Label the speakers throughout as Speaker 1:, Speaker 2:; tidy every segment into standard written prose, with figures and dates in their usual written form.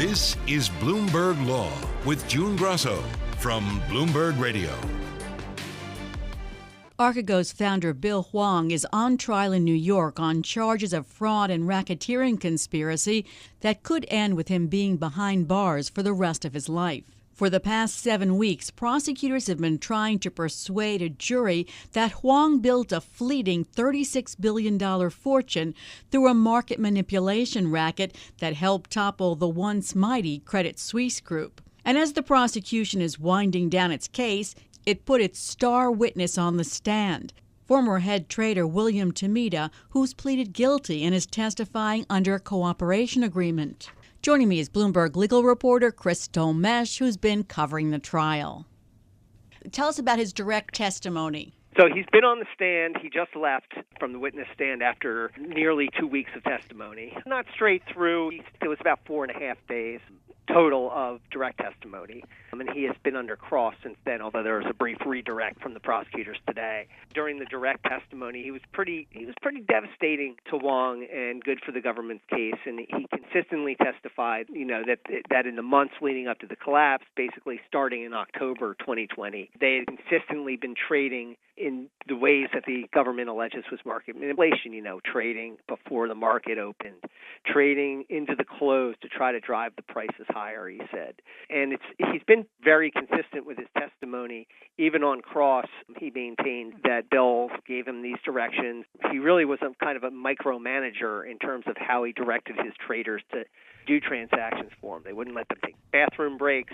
Speaker 1: This is Bloomberg Law with June Grasso from Bloomberg Radio.
Speaker 2: Archegos founder Bill Hwang is on trial in New York on charges of fraud and racketeering conspiracy that could end with him being behind bars for the rest of his life. For the past 7 weeks, prosecutors have been trying to persuade a jury that Hwang built a fleeting $36 billion fortune through a market manipulation racket that helped topple the once mighty Credit Suisse Group. And as the prosecution is winding down its case, it put its star witness on the stand, former head trader William Tamita, who's pleaded guilty and is testifying under a cooperation agreement. Joining me is Bloomberg legal reporter Chris Dolmetsch, who's been covering the trial. Tell us about his direct testimony.
Speaker 3: So he's been on the stand. He just left from the witness stand after nearly 2 weeks of testimony. Not straight through. It was about 4.5 days total of direct testimony. And he has been under cross since then, although there was a brief redirect from the prosecutors today. During the direct testimony, he was pretty devastating to Hwang and good for the government's case. And he consistently testified, that in the months leading up to the collapse, basically starting in October 2020, they had consistently been trading in the ways that the government alleges was market manipulation, trading before the market opened, trading into the close to try to drive the prices higher, he said. And he's been very consistent with his testimony. Even on cross, he maintained that Bill gave him these directions. He really was a kind of a micromanager in terms of how he directed his traders to do transactions for him. They wouldn't let them take bathroom breaks.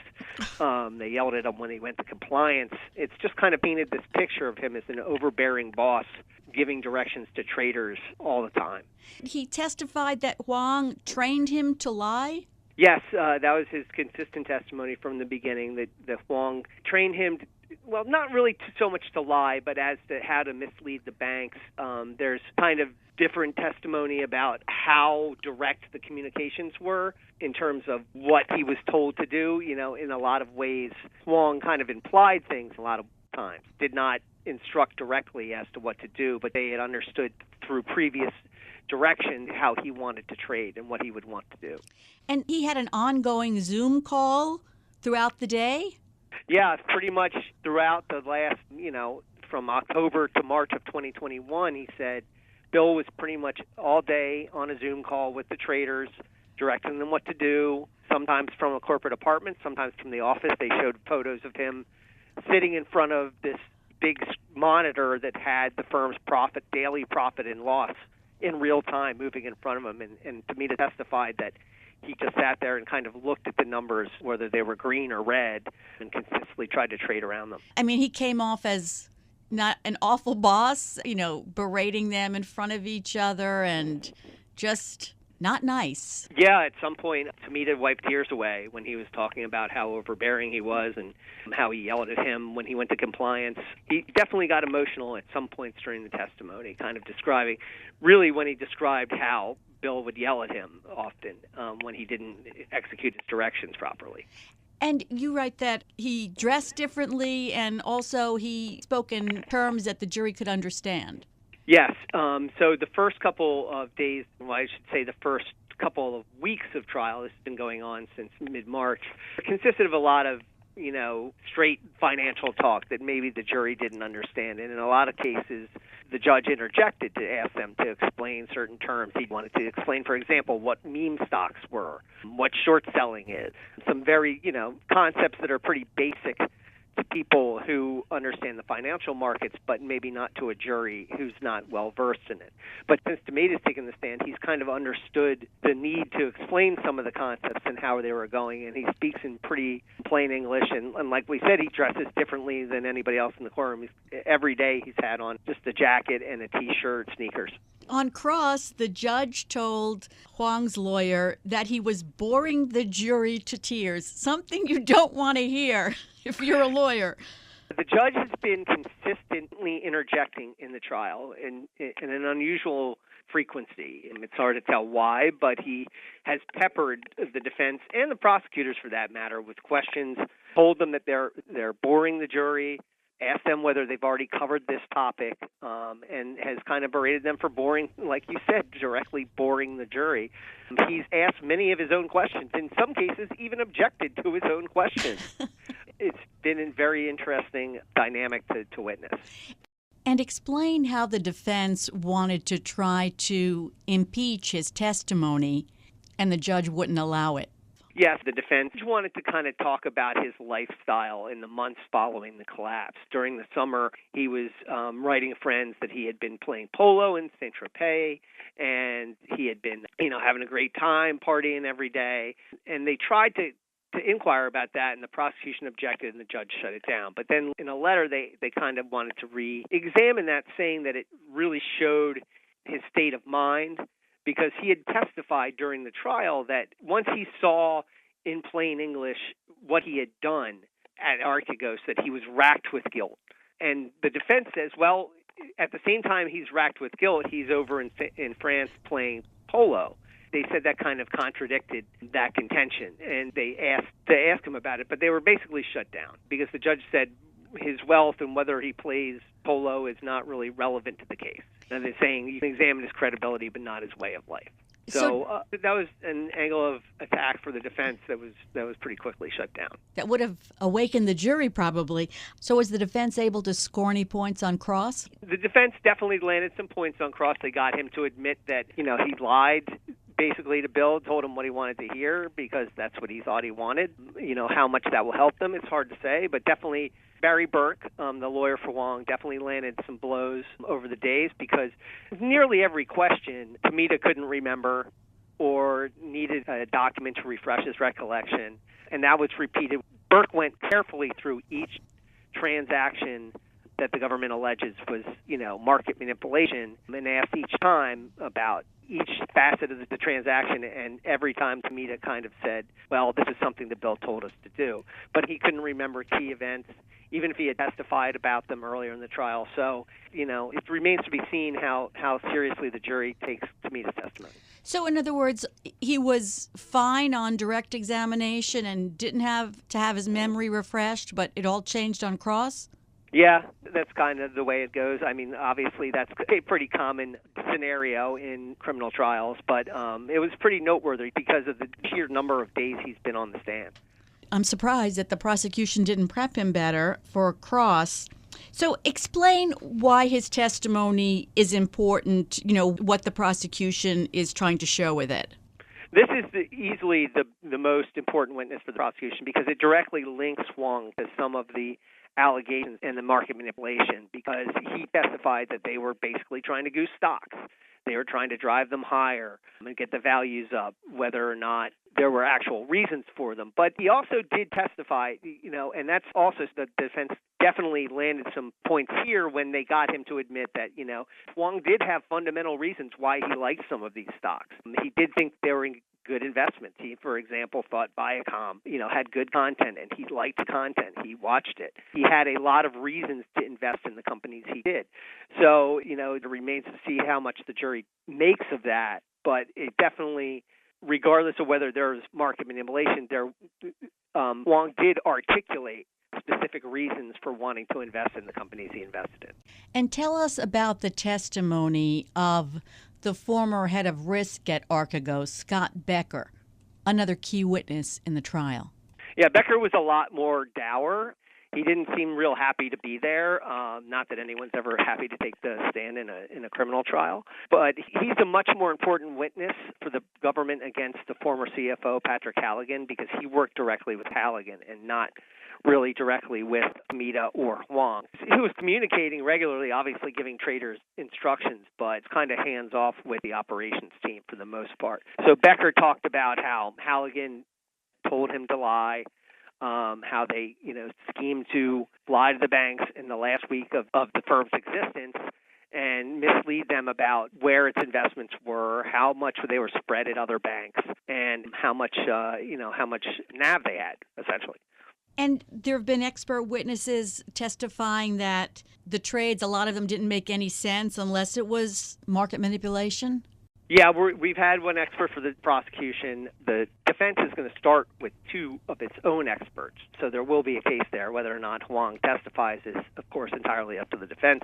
Speaker 3: They yelled at him when he went to compliance. It's just kind of painted this picture of him as an overbearing boss giving directions to traders all the time.
Speaker 2: He testified that Hwang trained him to lie?
Speaker 3: Yes, that was his consistent testimony from the beginning, that Hwang trained him, not really so much to lie, but as to how to mislead the banks. There's kind of different testimony about how direct the communications were in terms of what he was told to do. In a lot of ways, Hwang kind of implied things a lot of times, did not instruct directly as to what to do, but they had understood through previous direction how he wanted to trade and what he would want to do.
Speaker 2: And he had an ongoing Zoom call throughout the day?
Speaker 3: Yeah, pretty much throughout the last, from October to March of 2021, he said Bill was pretty much all day on a Zoom call with the traders, directing them what to do, sometimes from a corporate apartment, sometimes from the office. They showed photos of him sitting in front of this big monitor that had the firm's daily profit and loss in real time moving in front of him. And Tamita testified that he just sat there and kind of looked at the numbers, whether they were green or red, and consistently tried to trade around them.
Speaker 2: I mean, he came off as not an awful boss, berating them in front of each other and just not nice.
Speaker 3: Yeah, at some point, Tamita wiped tears away when he was talking about how overbearing he was and how he yelled at him when he went to compliance. He definitely got emotional at some points during the testimony, kind of describing, really when he described how Bill would yell at him often when he didn't execute his directions properly.
Speaker 2: And you write that he dressed differently and also he spoke in terms that the jury could understand.
Speaker 3: Yes. So the first couple of days, I should say the first couple of weeks of trial, this has been going on since mid-March, consisted of a lot of, straight financial talk that maybe the jury didn't understand. And in a lot of cases, the judge interjected to ask them to explain certain terms. He wanted to explain, for example, what meme stocks were, what short selling is, some very, concepts that are pretty basic to people who understand the financial markets, but maybe not to a jury who's not well versed in it. But since Tamita's taken the stand, he's kind of understood the need to explain some of the concepts and how they were going, and he speaks in pretty plain English. And like we said, he dresses differently than anybody else in the courtroom. Every day he's had on just a jacket and a T-shirt, sneakers.
Speaker 2: On cross, the judge told Hwang's lawyer that he was boring the jury to tears, something you don't want to hear if you're a lawyer.
Speaker 3: The judge has been consistently interjecting in the trial in an unusual frequency. It's hard to tell why, but he has peppered the defense and the prosecutors, for that matter, with questions, told them that they're boring the jury, asked them whether they've already covered this topic, and has kind of berated them for boring, like you said, directly boring the jury. He's asked many of his own questions, in some cases even objected to his own questions. It's been a very interesting dynamic to witness.
Speaker 2: And explain how the defense wanted to try to impeach his testimony and the judge wouldn't allow it.
Speaker 3: Yes, the defense wanted to kind of talk about his lifestyle in the months following the collapse. During the summer, he was writing friends that he had been playing polo in Saint-Tropez, and he had been, having a great time, partying every day. And they tried to inquire about that, and the prosecution objected, and the judge shut it down. But then in a letter, they kind of wanted to re-examine that, saying that it really showed his state of mind, because he had testified during the trial that once he saw in plain English what he had done at Archegos, that he was racked with guilt. And the defense says, well, at the same time he's racked with guilt, he's over in France playing polo. They said that kind of contradicted that contention, and they asked him about it, but they were basically shut down because the judge said his wealth and whether he plays polo is not really relevant to the case. And they're saying you can examine his credibility, but not his way of life. So that was an angle of attack for the defense that was pretty quickly shut down.
Speaker 2: That would have awakened the jury, probably. So was the defense able to score any points on cross?
Speaker 3: The defense definitely landed some points on cross. They got him to admit that, he lied basically to Bill, told him what he wanted to hear because that's what he thought he wanted. How much that will help them, it's hard to say, but definitely Barry Burke, the lawyer for Hwang, definitely landed some blows over the days because nearly every question Tomita couldn't remember or needed a document to refresh his recollection, and that was repeated. Burke went carefully through each transaction that the government alleges was, market manipulation, and asked each time about each facet of the transaction, and every time Tomita kind of said, well, this is something that Bill told us to do. But he couldn't remember key events, even if he had testified about them earlier in the trial. So, it remains to be seen how seriously the jury takes Tomita's testimony.
Speaker 2: So, in other words, he was fine on direct examination and didn't have to have his memory refreshed, but it all changed on cross?
Speaker 3: Yeah, that's kind of the way it goes. I mean, obviously, that's a pretty common scenario in criminal trials, but it was pretty noteworthy because of the sheer number of days he's been on the stand.
Speaker 2: I'm surprised that the prosecution didn't prep him better for cross. So explain why his testimony is important, what the prosecution is trying to show with it.
Speaker 3: This is easily the most important witness for the prosecution because it directly links Hwang to some of the allegations and the market manipulation, because he testified that they were basically trying to goose stocks. They were trying to drive them higher and get the values up, whether or not there were actual reasons for them. But he also did testify, and that's also the defense definitely landed some points here when they got him to admit that, Hwang did have fundamental reasons why he liked some of these stocks. He did think they were good investments. He, for example, thought Viacom, had good content, and he liked the content. He watched it. He had a lot of reasons to invest in the companies he did. So, it remains to see how much the jury makes of that. But it definitely, regardless of whether there's market manipulation, Hwang did articulate specific reasons for wanting to invest in the companies he invested in.
Speaker 2: And tell us about the testimony of the former head of risk at Archegos, Scott Becker, another key witness in the trial.
Speaker 3: Yeah, Becker was a lot more dour. He didn't seem real happy to be there. Not that anyone's ever happy to take the stand in a criminal trial, but he's a much more important witness for the government against the former CFO, Patrick Halligan, because he worked directly with Halligan and not really directly with Tomita or Hwang. He was communicating regularly, obviously giving traders instructions, but it's kind of hands-off with the operations team for the most part. So Becker talked about how Halligan told him to lie, how they, schemed to lie to the banks in the last week of the firm's existence and mislead them about where its investments were, how much they were spread at other banks, and how much NAV they had, essentially.
Speaker 2: And there have been expert witnesses testifying that the trades, a lot of them didn't make any sense unless it was market manipulation?
Speaker 3: Yeah, we've had one expert for the prosecution. The defense is going to start with two of its own experts. So there will be a case there. Whether or not Hwang testifies is, of course, entirely up to the defense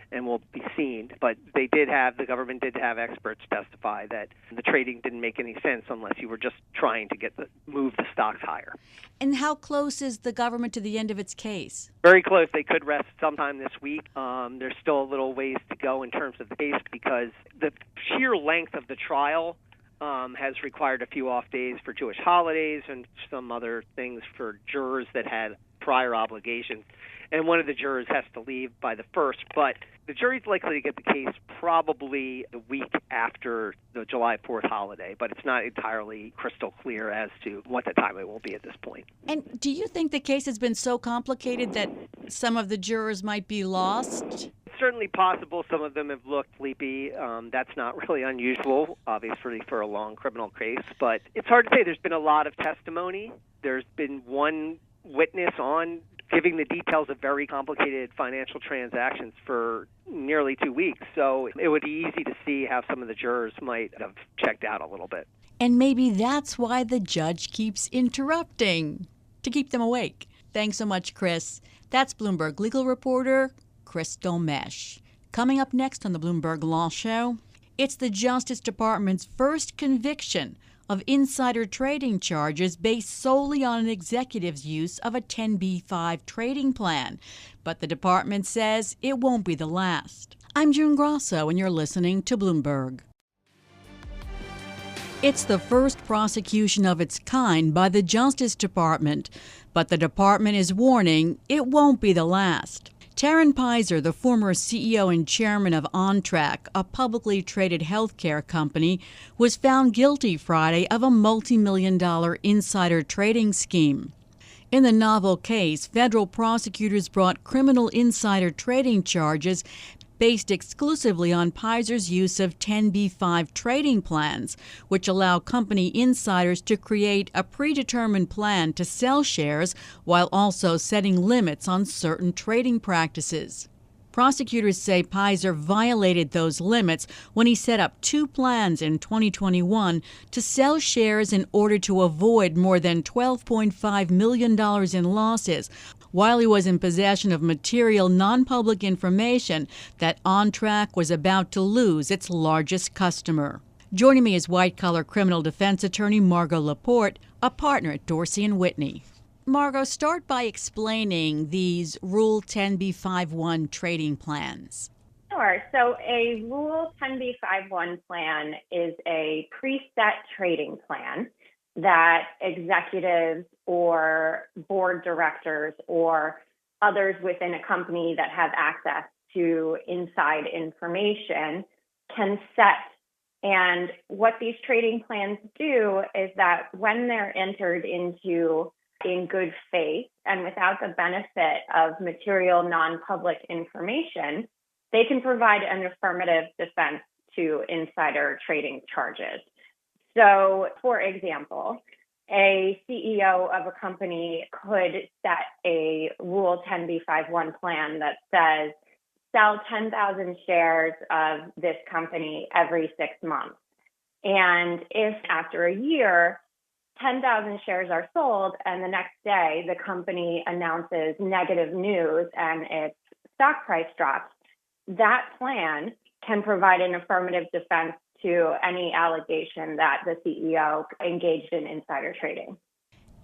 Speaker 3: and will be seen. But the government did have experts testify that the trading didn't make any sense unless you were just trying to move the stocks higher.
Speaker 2: And how close is the government to the end of its case?
Speaker 3: Very close. They could rest sometime this week. There's still a little ways to go in terms of the case because the sheer length of the trial has required a few off days for Jewish holidays and some other things for jurors that had prior obligations. And one of the jurors has to leave by the 1st, but the jury's likely to get the case probably the week after the July 4th holiday, but it's not entirely crystal clear as to what the timing will be at this point.
Speaker 2: And do you think the case has been so complicated that some of the jurors might be lost?
Speaker 3: It's certainly possible. Some of them have looked sleepy. That's not really unusual, obviously, for a long criminal case, but it's hard to say. There's been a lot of testimony. There's been one witness on giving the details of very complicated financial transactions for nearly 2 weeks. So it would be easy to see how some of the jurors might have checked out a little bit.
Speaker 2: And maybe that's why the judge keeps interrupting, to keep them awake. Thanks so much, Chris. That's Bloomberg legal reporter Chris Dolmetsch. Coming up next on the Bloomberg Law Show, it's the Justice Department's first conviction of insider trading charges based solely on an executive's use of a 10b-5 trading plan. But the department says it won't be the last. I'm June Grasso, and you're listening to Bloomberg. It's the first prosecution of its kind by the Justice Department, but the department is warning it won't be the last. Taryn Pizer, the former CEO and chairman of OnTrack, a publicly traded healthcare company, was found guilty Friday of a multi-million-dollar insider trading scheme. In the novel case, federal prosecutors brought criminal insider trading charges based exclusively on Pizer's use of 10b-5 trading plans, which allow company insiders to create a predetermined plan to sell shares while also setting limits on certain trading practices. Prosecutors say Pizer violated those limits when he set up two plans in 2021 to sell shares in order to avoid more than $12.5 million in losses, while he was in possession of material non-public information that OnTrack was about to lose its largest customer. Joining me is white-collar criminal defense attorney Margot LaPorte, a partner at Dorsey Whitney. Margot, start by explaining these Rule 10b-5-1 trading plans.
Speaker 4: Sure. So a Rule 10b-5-1 plan is a preset trading plan that executives or board directors or others within a company that have access to inside information can set. And what these trading plans do is that when they're entered into in good faith and without the benefit of material non-public information, they can provide an affirmative defense to insider trading charges. So, for example, a CEO of a company could set a Rule 10b-5-1 plan that says, sell 10,000 shares of this company every 6 months. And if after a year, 10,000 shares are sold and the next day the company announces negative news and its stock price drops, that plan can provide an affirmative defense to any allegation that the CEO engaged in insider trading.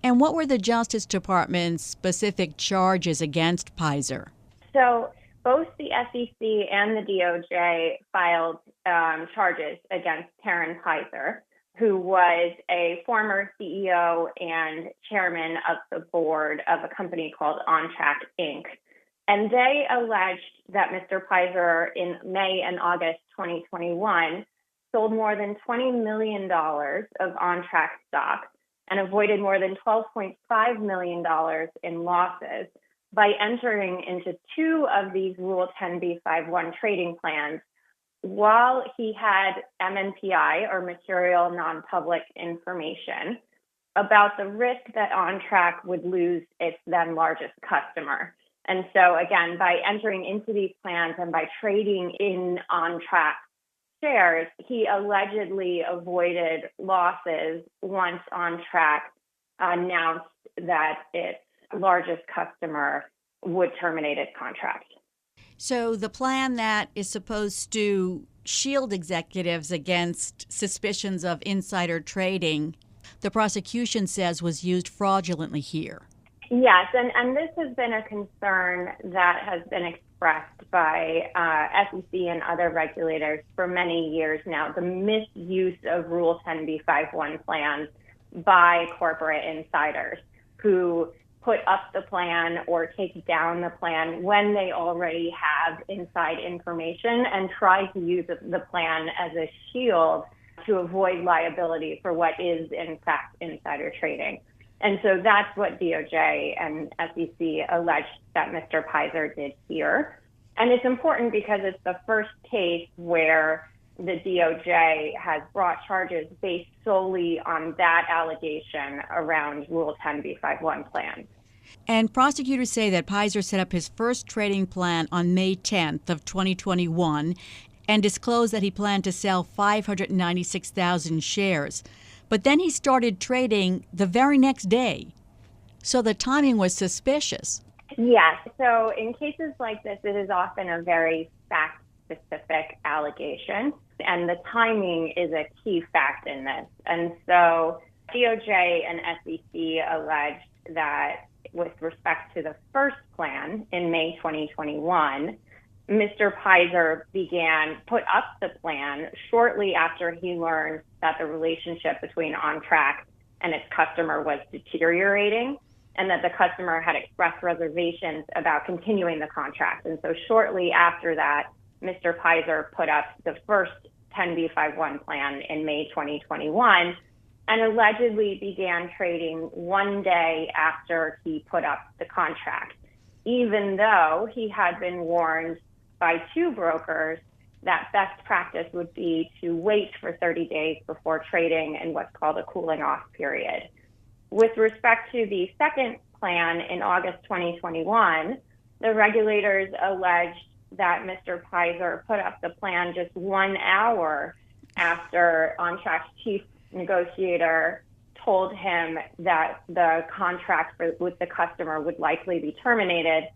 Speaker 2: And what were the Justice Department's specific charges against Pizer?
Speaker 4: So both the SEC and the DOJ filed charges against Taryn Pizer, who was a former CEO and chairman of the board of a company called OnTrack, Inc. And they alleged that Mr. Pizer in May and August 2021 sold more than $20 million of OnTrack stock and avoided more than $12.5 million in losses by entering into two of these Rule 10b-5-1 trading plans while he had MNPI, or material non-public information, about the risk that OnTrack would lose its then largest customer. And so, again, by entering into these plans and by trading in OnTrack shares, he allegedly avoided losses once OnTrack announced that its largest customer would terminate its contract.
Speaker 2: So the plan that is supposed to shield executives against suspicions of insider trading, the prosecution says was used fraudulently here.
Speaker 4: Yes, and this has been a concern that has been expressed by SEC and other regulators for many years now, the misuse of Rule 10b5-1 plans by corporate insiders who put up the plan or take down the plan when they already have inside information and try to use the plan as a shield to avoid liability for what is, in fact, insider trading. And so that's what DOJ and SEC alleged that Mr. Pizer did here. And it's important because it's the first case where the DOJ has brought charges based solely on that allegation around Rule 10b5-1 plans.
Speaker 2: And prosecutors say that Pizer set up his first trading plan on May 10th of 2021 and disclosed that he planned to sell 596,000 shares. But then he started trading the very next day. So the timing was suspicious.
Speaker 4: Yes. So in cases like this, it is often a very fact-specific allegation, and the timing is a key fact in this. And so DOJ and SEC alleged that with respect to the first plan in May 2021, Mr. Pizer put up the plan shortly after he learned that the relationship between OnTrack and its customer was deteriorating and that the customer had expressed reservations about continuing the contract. And so shortly after that, Mr. Pizer put up the first 10b5-1 plan in May 2021 and allegedly began trading one day after he put up the contract, even though he had been warned by two brokers that best practice would be to wait for 30 days before trading in what's called a cooling off period. With respect to the second plan in August 2021, the regulators alleged that Mr. Pizer put up the plan just 1 hour after OnTrack's chief negotiator told him that the contract with the customer would likely be terminated.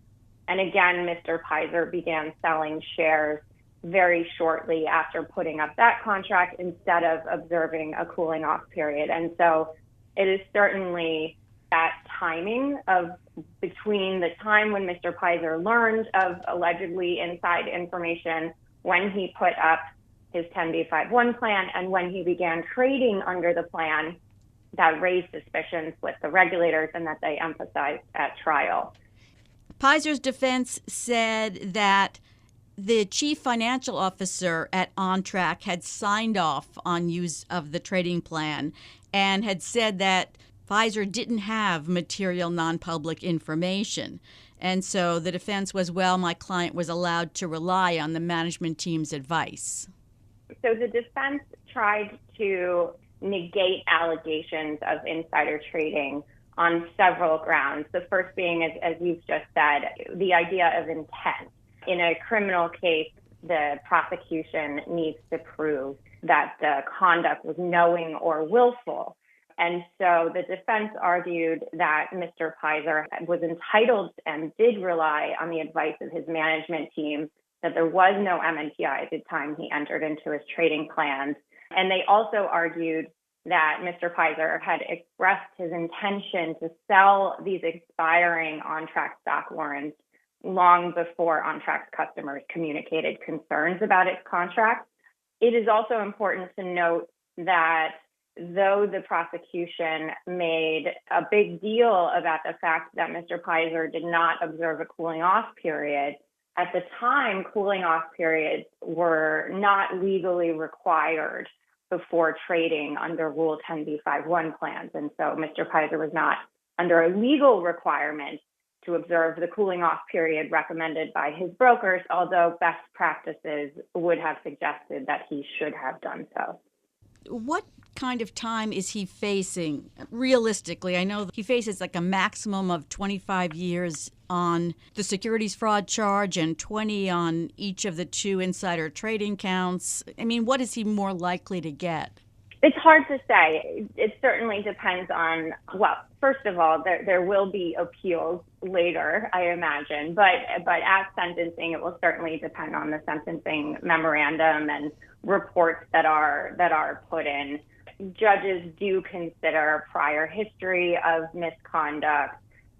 Speaker 4: And again, Mr. Pizer began selling shares very shortly after putting up that contract instead of observing a cooling off period. And so it is certainly that timing of between the time when Mr. Pizer learned of allegedly inside information, when he put up his 10b5-1 plan, and when he began trading under the plan, that raised suspicions with the regulators and that they emphasized at trial.
Speaker 2: Pizer's defense said that the chief financial officer at OnTrack had signed off on use of the trading plan and had said that Pizer didn't have material non-public information. And so the defense was, well, my client was allowed to rely on the management team's advice.
Speaker 4: So the defense tried to negate allegations of insider trading on several grounds. The first being, as you've just said, the idea of intent. In a criminal case, the prosecution needs to prove that the conduct was knowing or willful. And so the defense argued that Mr. Pizer was entitled and did rely on the advice of his management team, that there was no MNPI at the time he entered into his trading plans. And they also argued that Mr. Pizer had expressed his intention to sell these expiring OnTrack stock warrants long before OnTrack's customers communicated concerns about its contract. It is also important to note that though the prosecution made a big deal about the fact that Mr. Pizer did not observe a cooling off period, at the time, cooling off periods were not legally required before trading under Rule 10b5-1 plans. And so Mr. Pizer was not under a legal requirement to observe the cooling off period recommended by his brokers, although best practices would have suggested that he should have done so.
Speaker 2: What kind of time is he facing realistically? I know he faces like a maximum of 25 years on the securities fraud charge and 20 on each of the 2 insider trading counts. I mean, what is he more likely to get?
Speaker 4: It's hard to say. It certainly depends on, well, first of all, there will be appeals later, I imagine, but at sentencing, it will certainly depend on the sentencing memorandum and reports that are put in. Judges do consider prior history of misconduct,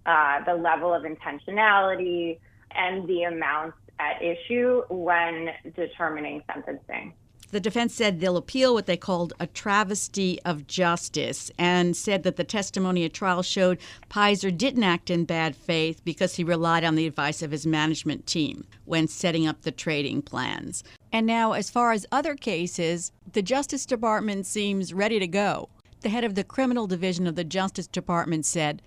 Speaker 4: the level of intentionality, and the amounts at issue when determining sentencing.
Speaker 2: The defense said they'll appeal what they called a travesty of justice and said that the testimony at trial showed Pizer didn't act in bad faith because he relied on the advice of his management team when setting up the trading plans. And now, as far as other cases, the Justice Department seems ready to go. The head of the criminal division of the Justice Department said,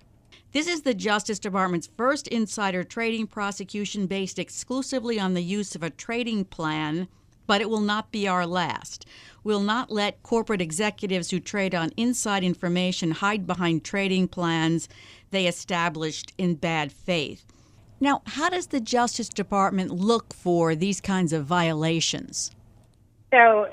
Speaker 2: "This is the Justice Department's first insider trading prosecution based exclusively on the use of a trading plan, but it will not be our last. We'll not let corporate executives who trade on inside information hide behind trading plans they established in bad faith." Now, how does the Justice Department look for these kinds of violations?
Speaker 4: So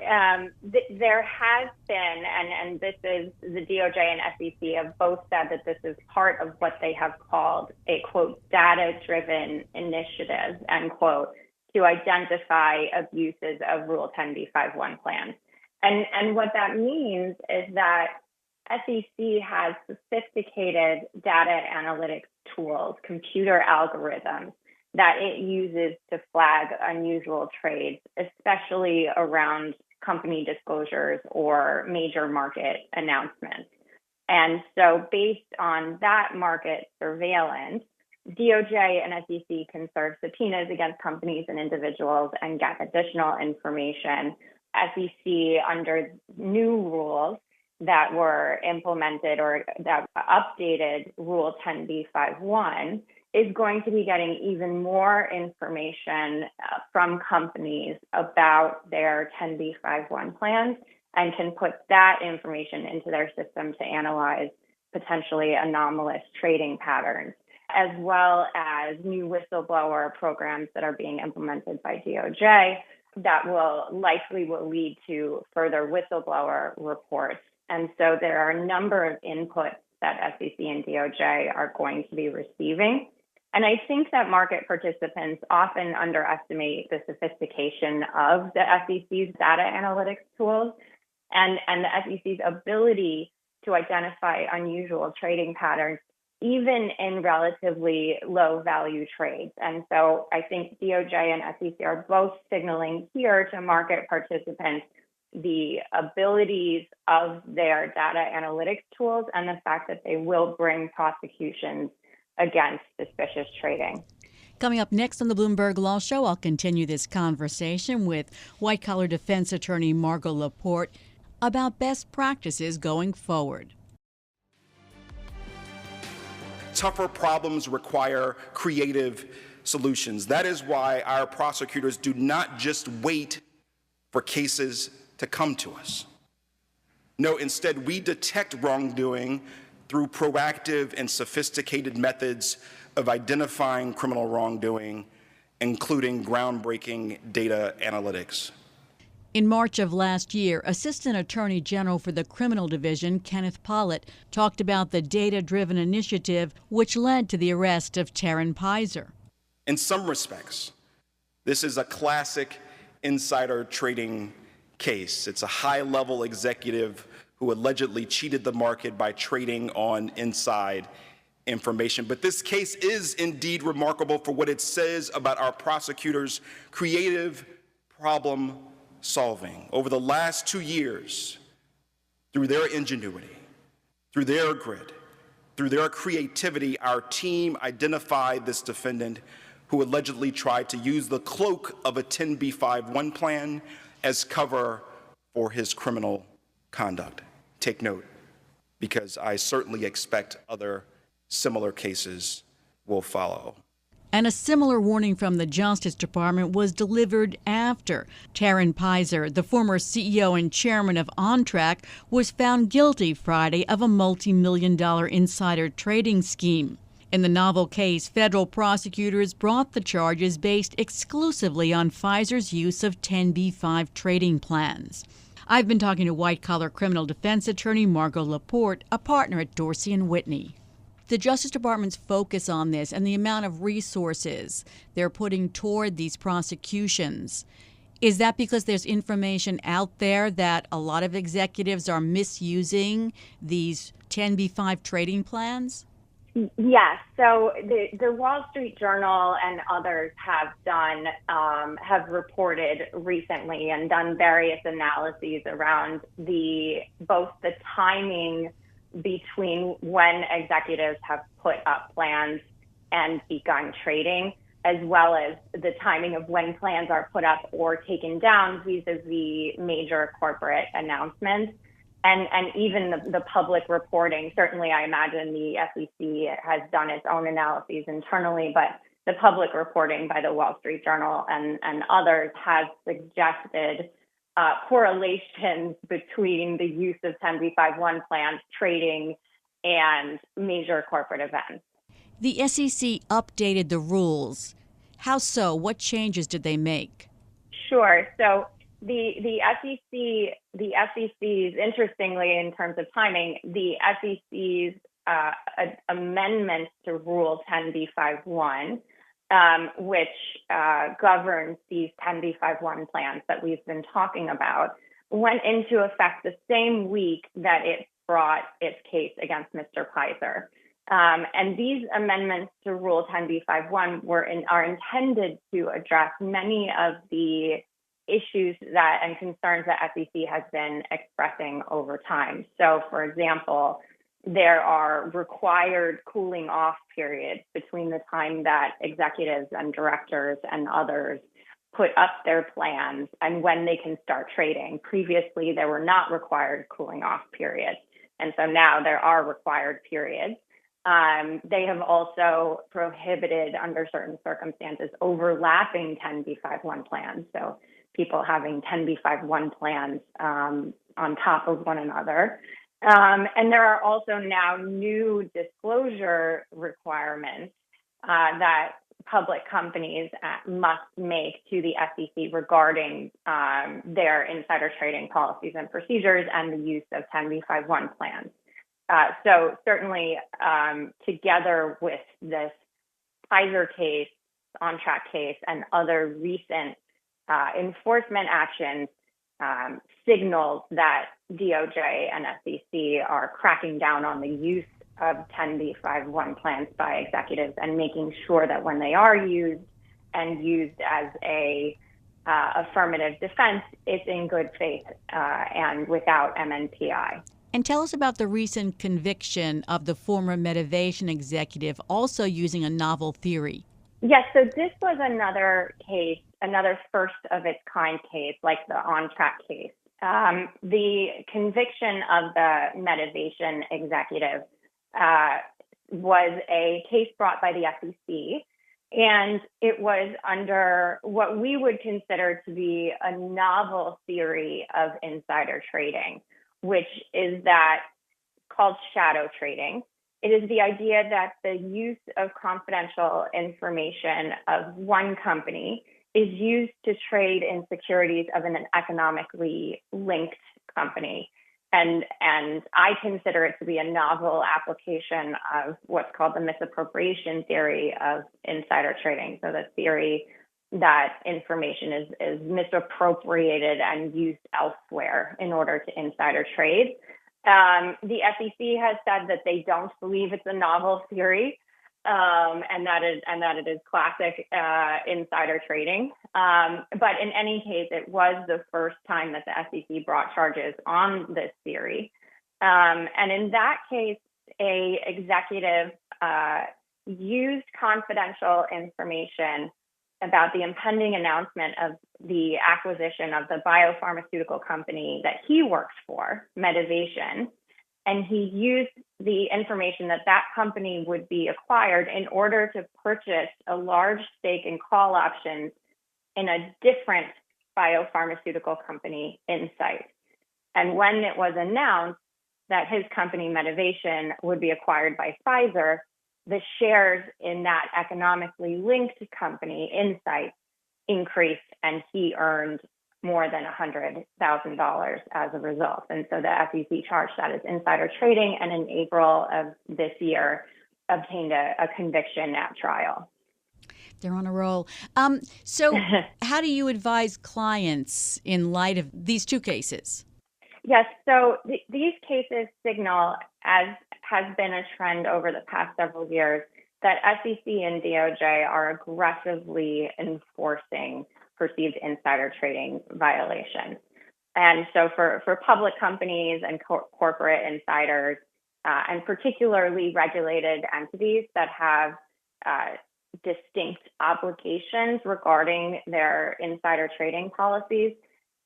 Speaker 4: there has been, and this is the DOJ and SEC have both said that this is part of what they have called a, quote, data-driven initiative, end quote, to identify abuses of Rule 10b5-1 plans. And what that means is that SEC has sophisticated data analytics tools, computer algorithms that it uses to flag unusual trades, especially around company disclosures or major market announcements. And so based on that market surveillance, DOJ and SEC can serve subpoenas against companies and individuals and get additional information. SEC, under new rules that were implemented or that updated Rule 10b5-1, is going to be getting even more information from companies about their 10b5-1 plans and can put that information into their system to analyze potentially anomalous trading patterns, as well as new whistleblower programs that are being implemented by DOJ that will lead to further whistleblower reports. And so there are a number of inputs that SEC and DOJ are going to be receiving. And I think that market participants often underestimate the sophistication of the SEC's data analytics tools and the SEC's ability to identify unusual trading patterns, even in relatively low value trades. And so I think DOJ and SEC are both signaling here to market participants the abilities of their data analytics tools and the fact that they will bring prosecutions against suspicious trading.
Speaker 2: Coming up next on the Bloomberg Law Show, I'll continue this conversation with white-collar defense attorney Margot LaPorte about best practices going forward.
Speaker 5: Tougher problems require creative solutions. That is why our prosecutors do not just wait for cases to come to us. No, instead, we detect wrongdoing through proactive and sophisticated methods of identifying criminal wrongdoing, including groundbreaking data analytics.
Speaker 2: In March of last year, Assistant Attorney General for the Criminal Division, Kenneth Pollitt, talked about the data-driven initiative which led to the arrest of Taryn Pizer.
Speaker 5: In some respects, this is a classic insider trading case. It's a high-level executive who allegedly cheated the market by trading on inside information. But this case is indeed remarkable for what it says about our prosecutors' creative problem solving. Over the last 2 years, through their ingenuity, through their grit, through their creativity, our team identified this defendant who allegedly tried to use the cloak of a 10b5-1 plan as cover for his criminal conduct. Take note, because I certainly expect other similar cases will follow.
Speaker 2: And a similar warning from the Justice Department was delivered after Taryn Pizer, the former CEO and chairman of OnTrack, was found guilty Friday of a multi-million-dollar insider trading scheme. In the novel case, federal prosecutors brought the charges based exclusively on Pfizer's use of 10b-5 trading plans. I've been talking to white-collar criminal defense attorney Margot LaPorte, a partner at Dorsey Whitney. The Justice Department's focus on this and the amount of resources they're putting toward these prosecutions, is that because there's information out there that a lot of executives are misusing these 10b-5 trading plans?
Speaker 4: Yes. So the Wall Street Journal and others have reported recently and done various analyses around both the timing between when executives have put up plans and begun trading, as well as the timing of when plans are put up or taken down vis-a-vis major corporate announcements. And even the public reporting. Certainly, I imagine the SEC has done its own analyses internally, but the public reporting by the Wall Street Journal and others has suggested correlations between the use of 10b5-1 plans, trading, and major corporate events.
Speaker 2: The SEC updated the rules. How so? What changes did they make?
Speaker 4: Sure. So the SEC's, interestingly, in terms of timing, the SEC's amendment to Rule 10b5-1, which governs these 10b5-1 plans that we've been talking about, went into effect the same week that it brought its case against Mr. Pfizer. And these amendments to Rule 10b5-1 are intended to address many of the issues and concerns that SEC has been expressing over time. So, for example, there are required cooling off periods between the time that executives and directors and others put up their plans and when they can start trading. Previously, there were not required cooling off periods. And so now there are required periods. They have also prohibited, under certain circumstances, overlapping 10b5-1 plans. So people having 10b5-1 plans on top of one another. And there are also now new disclosure requirements that public companies must make to the SEC regarding their insider trading policies and procedures and the use of 10b5-1 plans. So certainly, together with this Pfizer case, on-track case, and other recent enforcement actions, signals that DOJ and SEC are cracking down on the use of 10b5-1 plans by executives and making sure that when they are used and used as a affirmative defense, it's in good faith and without MNPI.
Speaker 2: And tell us about the recent conviction of the former Medivation executive also using a novel theory.
Speaker 4: Yes, so this was another case, another first of its kind case, like the on-track case. The conviction of the Medivation executive was a case brought by the SEC, and it was under what we would consider to be a novel theory of insider trading, which is that called shadow trading. It is the idea that the use of confidential information of one company is used to trade in securities of an economically linked company. And I consider it to be a novel application of what's called the misappropriation theory of insider trading. So the theory that information is misappropriated and used elsewhere in order to insider trade. The SEC has said that they don't believe it's a novel theory, and that it is classic insider trading. But in any case, it was the first time that the SEC brought charges on this theory. And in that case, a executive used confidential information about the impending announcement of the acquisition of the biopharmaceutical company that he works for, Medivation, and he used the information that company would be acquired in order to purchase a large stake in call options in a different biopharmaceutical company, Incyte. And when it was announced that his company, Medivation, would be acquired by Pfizer, the shares in that economically linked company, Insight, increased, and he earned more than $100,000 as a result. And so the SEC charged that as insider trading, and in April of this year, obtained a conviction at trial.
Speaker 2: They're on a roll. So how do you advise clients in light of these two cases?
Speaker 4: Yes, so these cases signal, as has been a trend over the past several years, that SEC and DOJ are aggressively enforcing perceived insider trading violations. And so for public companies and corporate insiders, and particularly regulated entities that have distinct obligations regarding their insider trading policies,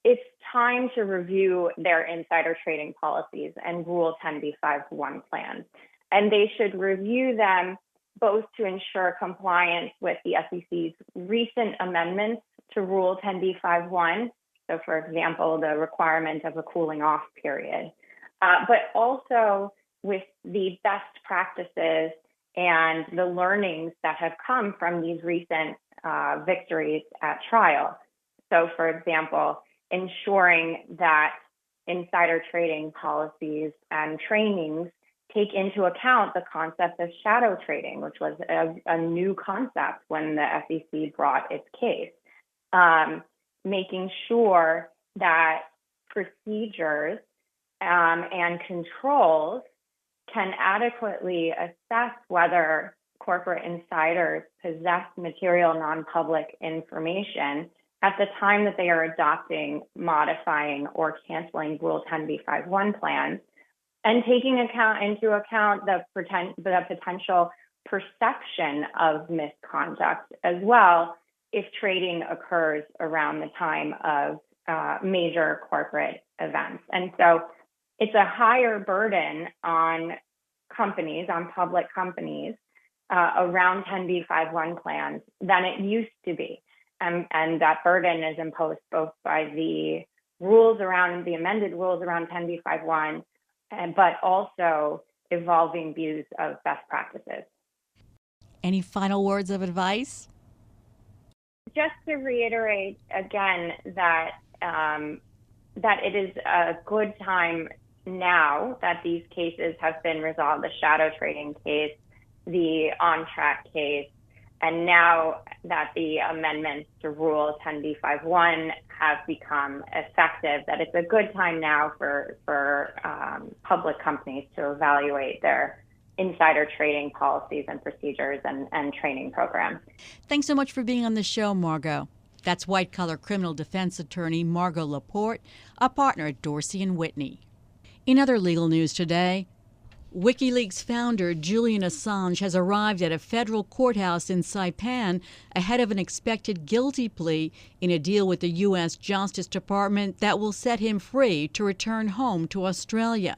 Speaker 4: it's time to review their insider trading policies and Rule 10b5-1 plans. And they should review them both to ensure compliance with the SEC's recent amendments to Rule 10b5-1, so for example, the requirement of a cooling off period, but also with the best practices and the learnings that have come from these recent victories at trial. So for example, ensuring that insider trading policies and trainings take into account the concept of shadow trading, which was a new concept when the SEC brought its case. Making sure that procedures and controls can adequately assess whether corporate insiders possess material non-public information at the time that they are adopting, modifying, or canceling Rule 10b5-1 plans, and taking into account the potential perception of misconduct as well if trading occurs around the time of major corporate events. And so it's a higher burden on companies, on public companies, around 10b5-1 plans than it used to be. And that burden is imposed both by the amended rules around 10b5-1, but also evolving views of best practices.
Speaker 2: Any final words of advice?
Speaker 4: Just to reiterate again that it is a good time now that these cases have been resolved, the shadow trading case, the on-track case, and now that the amendments to Rule 10b5-1 have become effective, that it's a good time now for public companies to evaluate their insider trading policies and procedures and training programs.
Speaker 2: Thanks so much for being on the show, Margot. That's white-collar criminal defense attorney Margot LaPorte, a partner at Dorsey Whitney. In other legal news today, WikiLeaks founder Julian Assange has arrived at a federal courthouse in Saipan ahead of an expected guilty plea in a deal with the U.S. Justice Department that will set him free to return home to Australia.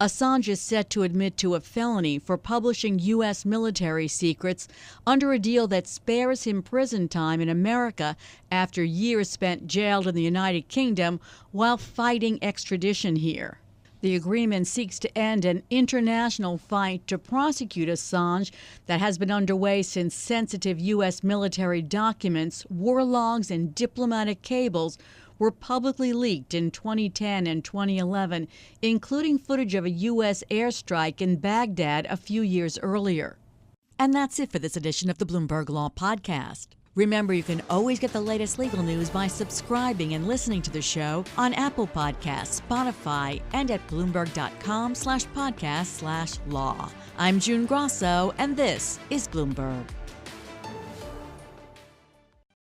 Speaker 2: Assange is set to admit to a felony for publishing U.S. military secrets under a deal that spares him prison time in America after years spent jailed in the United Kingdom while fighting extradition here. The agreement seeks to end an international fight to prosecute Assange that has been underway since sensitive U.S. military documents, war logs, and diplomatic cables were publicly leaked in 2010 and 2011, including footage of a U.S. airstrike in Baghdad a few years earlier. And that's it for this edition of the Bloomberg Law Podcast. Remember, you can always get the latest legal news by subscribing and listening to the show on Apple Podcasts, Spotify, and at Bloomberg.com/podcast/law. I'm June Grasso, and this is Bloomberg.